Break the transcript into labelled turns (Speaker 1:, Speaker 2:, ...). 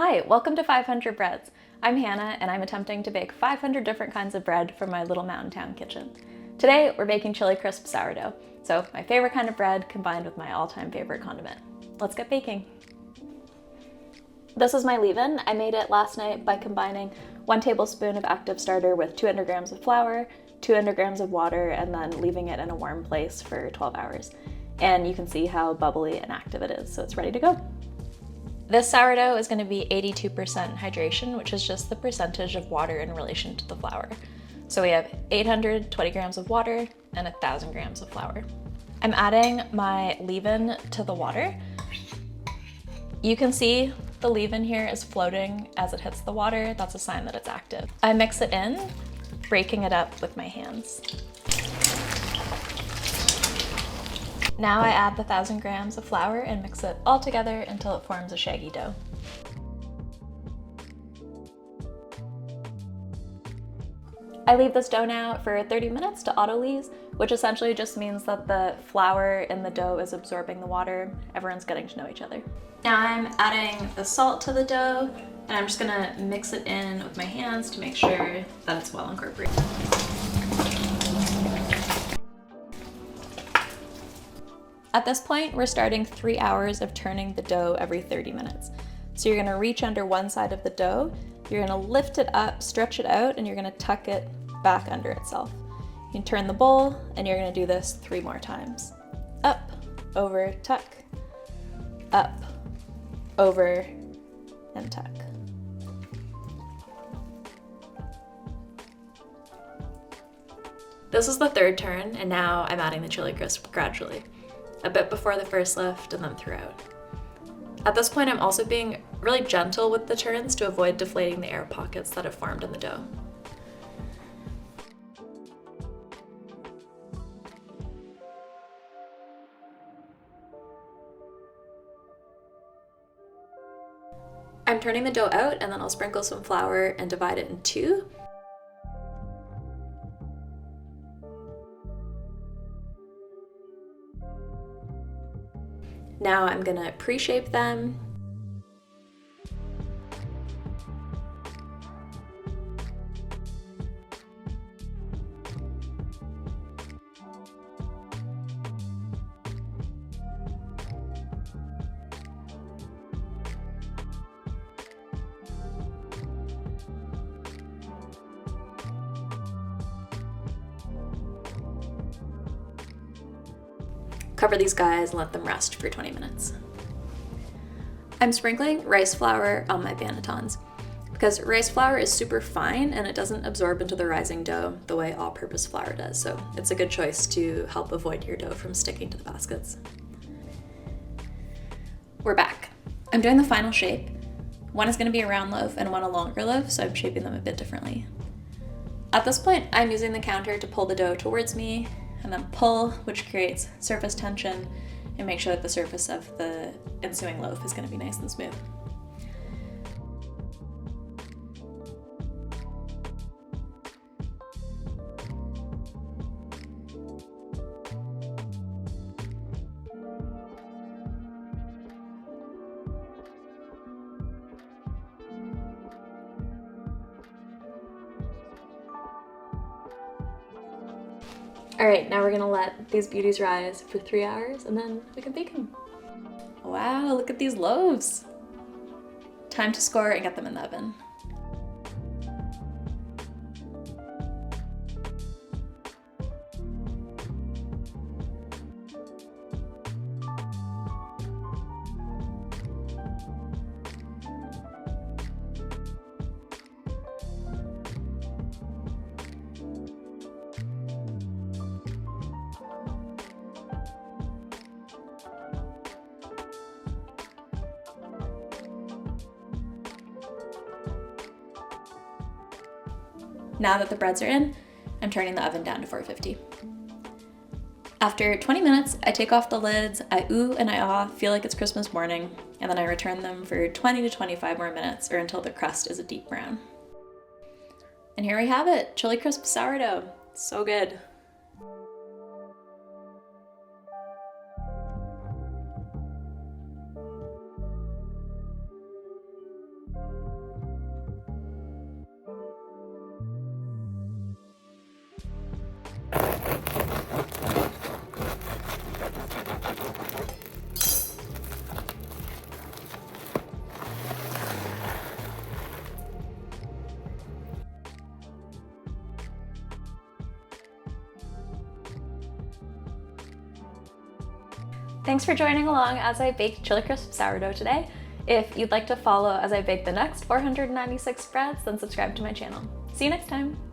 Speaker 1: Hi, welcome to 500 Breads. I'm Hannah and I'm attempting to bake 500 different kinds of bread from my little mountain town kitchen. Today we're baking chili crisp sourdough, so my favorite kind of bread combined with my all-time favorite condiment. Let's get baking. This is my leave-in. I made it last night by combining 1 tablespoon of active starter with 200 grams of flour, 200 grams of water, and then leaving it in a warm place for 12 hours. And you can see how bubbly and active it is, so it's ready to go. This sourdough is going to be 82% hydration, which is just the percentage of water in relation to the flour. So we have 820 grams of water and 1,000 grams of flour. I'm adding my leave-in to the water. You can see the leave-in here is floating as it hits the water. That's a sign that it's active. I mix it in, breaking it up with my hands. Now I add the 1,000 grams of flour and mix it all together until it forms a shaggy dough. I leave this dough now for 30 minutes to autolyse, which essentially just means that the flour in the dough is absorbing the water. Everyone's getting to know each other. Now I'm adding the salt to the dough, and I'm just gonna mix it in with my hands to make sure that it's well incorporated. At this point, we're starting 3 hours of turning the dough every 30 minutes. So you're gonna reach under one side of the dough, you're gonna lift it up, stretch it out, and you're gonna tuck it back under itself. You can turn the bowl, and you're gonna do this 3 more times. Up, over, tuck. Up, over, and tuck. This is the 3rd turn, and now I'm adding the chili crisp gradually. A bit before the first lift and then throughout. At this point, I'm also being really gentle with the turns to avoid deflating the air pockets that have formed in the dough. I'm turning the dough out, and then I'll sprinkle some flour and divide it in 2. Now I'm gonna pre-shape them. Cover these guys and let them rest for 20 minutes. I'm sprinkling rice flour on my bannetons because rice flour is super fine and it doesn't absorb into the rising dough the way all-purpose flour does, so it's a good choice to help avoid your dough from sticking to the baskets. We're back. I'm doing the final shape. One is going to be a round loaf and one a longer loaf, so I'm shaping them a bit differently. At this point, I'm using the counter to pull the dough towards me and then pull, which creates surface tension and make sure that the surface of the ensuing loaf is going to be nice and smooth. All right, now we're gonna let these beauties rise for 3 hours and then we can bake them. Wow, look at these loaves. Time to score and get them in the oven. Now that the breads are in, I'm turning the oven down to 450. After 20 minutes, I take off the lids, I ooh and I ah, feel like it's Christmas morning, and then I return them for 20 to 25 more minutes or until the crust is a deep brown. And here we have it, chili crisp sourdough. So good. Thanks for joining along as I baked Chili Crisp sourdough today. If you'd like to follow as I bake the next 496 spreads, then subscribe to my channel. See you next time!